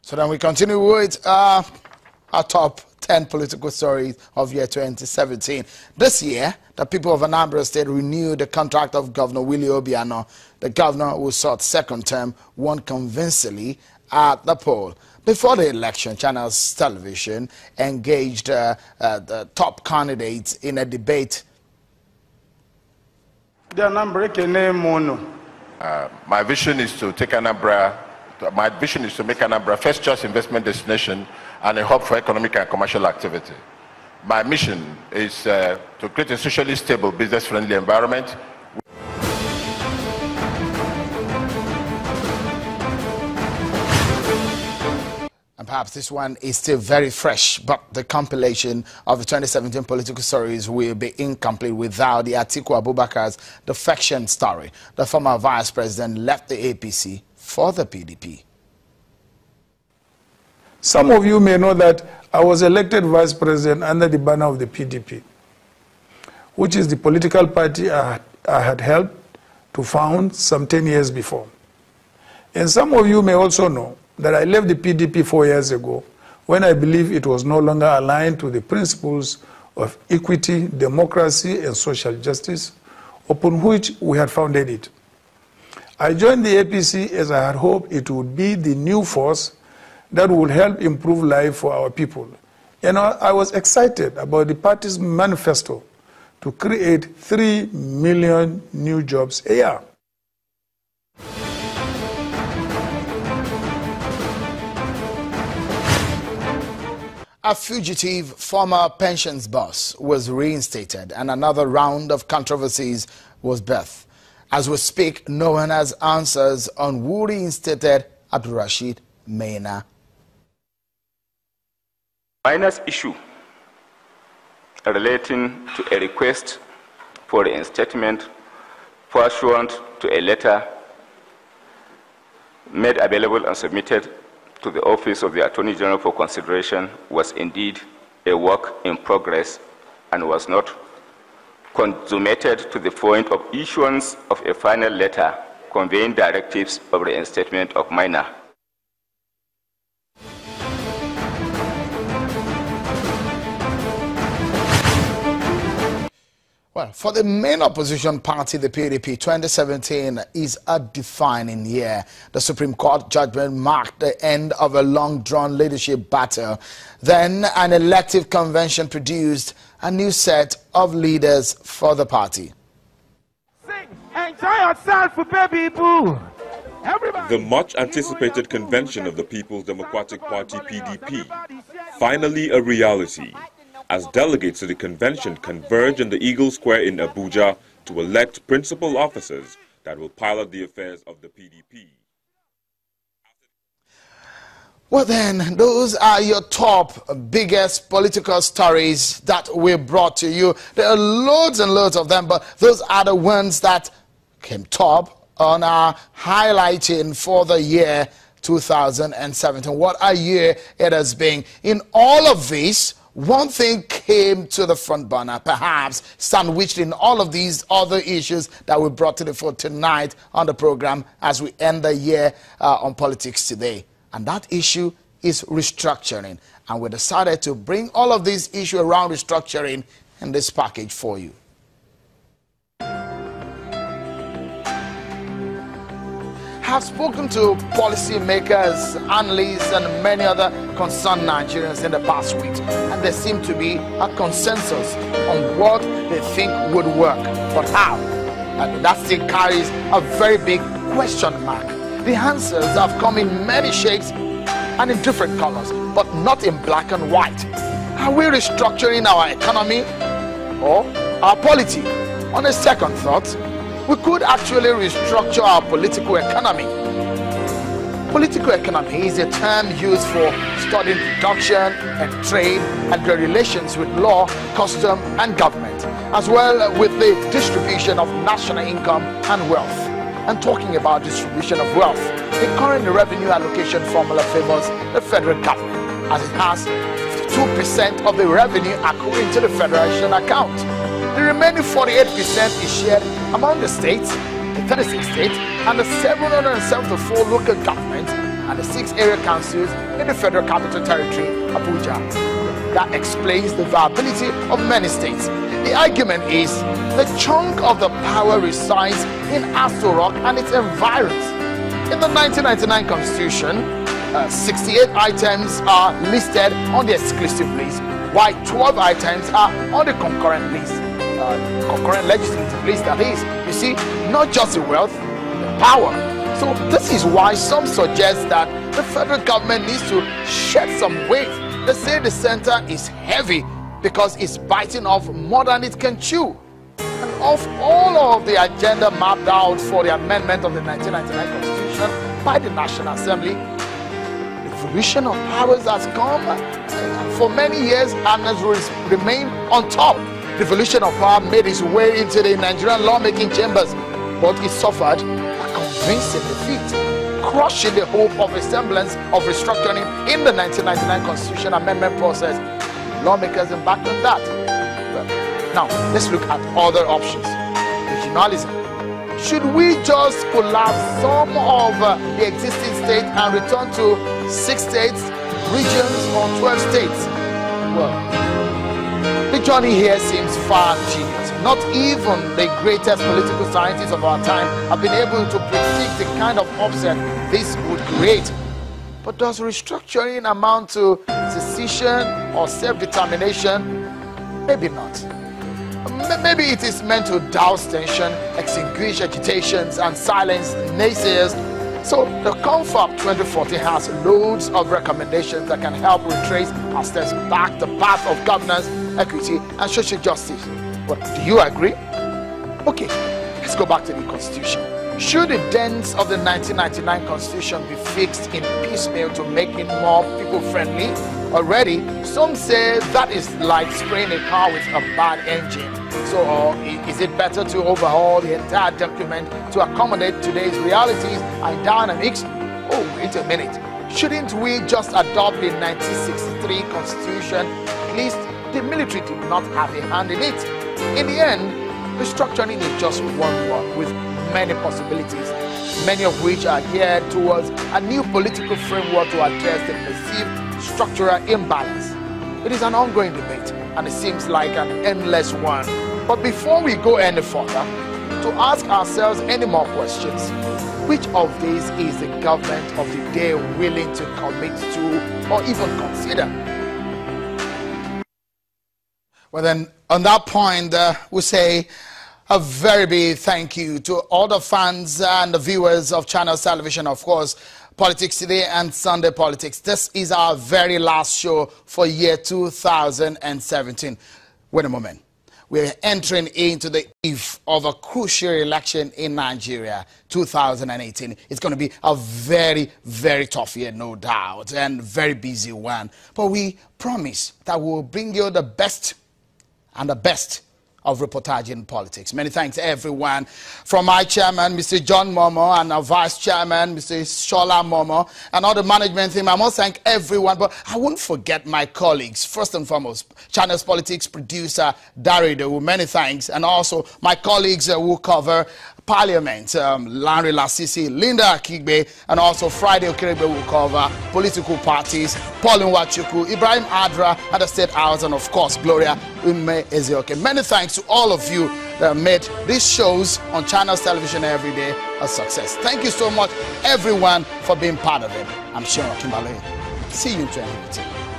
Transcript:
So then we continue with our top 10 political stories of year 2017. This year, the people of Anambra State renewed the contract of Governor Willie Obiano. The governor, who sought second term, won convincingly at the poll. Before the election, Channels Television engaged the top candidates in a debate. My vision is to take Anambra. My vision is to make Anambra first choice investment destination and a hub for economic and commercial activity. My mission is to create a socially stable, business-friendly environment. And perhaps this one is still very fresh, but the compilation of the 2017 political stories will be incomplete without the Atiku Abubakar's defection story. The former vice president left the APC for the PDP. Some of you may know that I was elected vice president under the banner of the PDP, which is the political party I had helped to found some 10 years before. And some of you may also know that I left the PDP 4 years ago when I believed it was no longer aligned to the principles of equity, democracy, and social justice upon which we had founded it. I joined the APC as I had hoped it would be the new force that would help improve life for our people. And I was excited about the party's manifesto to create 3 million new jobs a year. A fugitive former pensions boss was reinstated and another round of controversies was birthed. As we speak, no one has answers on who reinstated Abdulrasheed Maina. Maina's issue relating to a request for reinstatement pursuant to a letter made available and submitted to the Office of the Attorney General for consideration was indeed a work in progress and was not consummated to the point of issuance of a final letter conveying directives of reinstatement of Maina. Well, for the main opposition party, the PDP, 2017 is a defining year. The Supreme Court judgment marked the end of a long-drawn leadership battle. Then an elective convention produced a new set of leaders for the party. Sing, enjoy yourself, baby boo. Everybody. The much-anticipated convention of the People's Democratic Party, PDP, finally a reality, as delegates to the convention converge in the Eagle Square in Abuja to elect principal officers that will pilot the affairs of the PDP. Well then, those are your top biggest political stories that we brought to you. There are loads and loads of them, but those are the ones that came top on our highlighting for the year 2017. What a year it has been. In all of this, one thing came to the front burner, perhaps sandwiched in all of these other issues that we brought to the fore tonight on the program as we end the year on Politics Today. And that issue is restructuring. And we decided to bring all of these issues around restructuring in this package for you. Have spoken to policymakers, analysts, and many other concerned Nigerians in the past weeks, and there seems to be a consensus on what they think would work, but how? And that still carries a very big question mark. The answers have come in many shapes and in different colors, but not in black and white. Are we restructuring our economy or our polity? On a second thought, we could actually restructure our political economy. Political economy is a term used for studying production and trade and their relations with law, custom, and government, as well with the distribution of national income and wealth. And talking about distribution of wealth, the current revenue allocation formula favors the federal government, as it has 52% of the revenue accruing to the federation account. The remaining 48% is shared among the states, the 36 states, and the 774 local governments, and the 6 area councils in the Federal Capital Territory, Abuja. That explains the viability of many states. The argument is the chunk of the power resides in Aso Rock and its environs. In the 1999 Constitution, 68 items are listed on the exclusive list, while 12 items are on the concurrent list, concurrent legislative list, that is. You see, not just the wealth, the power. So this is why some suggest that the federal government needs to shed some weight. They say the center is heavy because it's biting off more than it can chew. And of all of the agenda mapped out for the amendment of the 1999 Constitution by the National Assembly, the evolution of powers has come for many years and has remained on top. The evolution of power made its way into the Nigerian lawmaking chambers, but it suffered a convincing defeat, crushing the hope of a semblance of restructuring in the 1999 Constitution amendment process. Lawmakers embarked on that. Now, let's look at other options. Regionalism. Should we just collapse some of the existing states and return to 6 states, regions, or 12 states? Well, the journey here seems far genius. Not even the greatest political scientists of our time have been able to predict the kind of upset this would create. But does restructuring amount to secession or self-determination? Maybe not. Maybe it is meant to douse tension, extinguish agitations, and silence naysayers. So the CONFAP 2014 has loads of recommendations that can help retrace our steps back the path of governance, equity, and social justice. Well, do you agree? Okay, let's go back to the Constitution. Should the dents of the 1999 Constitution be fixed in piecemeal to make it more people-friendly? Already, some say that is like spraying a car with a bad engine. So is it better to overhaul the entire document to accommodate today's realities and dynamics? Oh, wait a minute. Shouldn't we just adopt the 1963 Constitution? At least the military did not have a hand in it. In the end, restructuring is just one word with many possibilities, many of which are geared towards a new political framework to address the perceived structural imbalance. It is an ongoing debate, and it seems like an endless one. But before we go any further, to ask ourselves any more questions, which of these is the government of the day willing to commit to or even consider? Well then, on that point, we say a very big thank you to all the fans and the viewers of Channels Television, of course, Politics Today and Sunday Politics. This is our very last show for year 2017. Wait a moment. We're entering into the eve of a crucial election in Nigeria, 2018. It's going to be a very, very tough year, no doubt, and very busy one. But we promise that we'll bring you the best and the best of reportage in politics. Many thanks, everyone. From my chairman, Mr. John Momo, and our vice chairman, Mr. Shola Momo, and all the management team. I must thank everyone, but I won't forget my colleagues. First and foremost, Channels Politics producer Darido, many thanks, and also my colleagues who cover Parliament, Larry Lasisi, Linda Akigbe, and also Friday Okerebe will cover political parties, Paul Nwachuku, Ibrahim Adra, and the State House, and of course, Gloria Ume Ezioke. Many thanks to all of you that made these shows on Channels Television every day a success. Thank you so much, everyone, for being part of it. I'm Sean Kimbale. See you in 2018.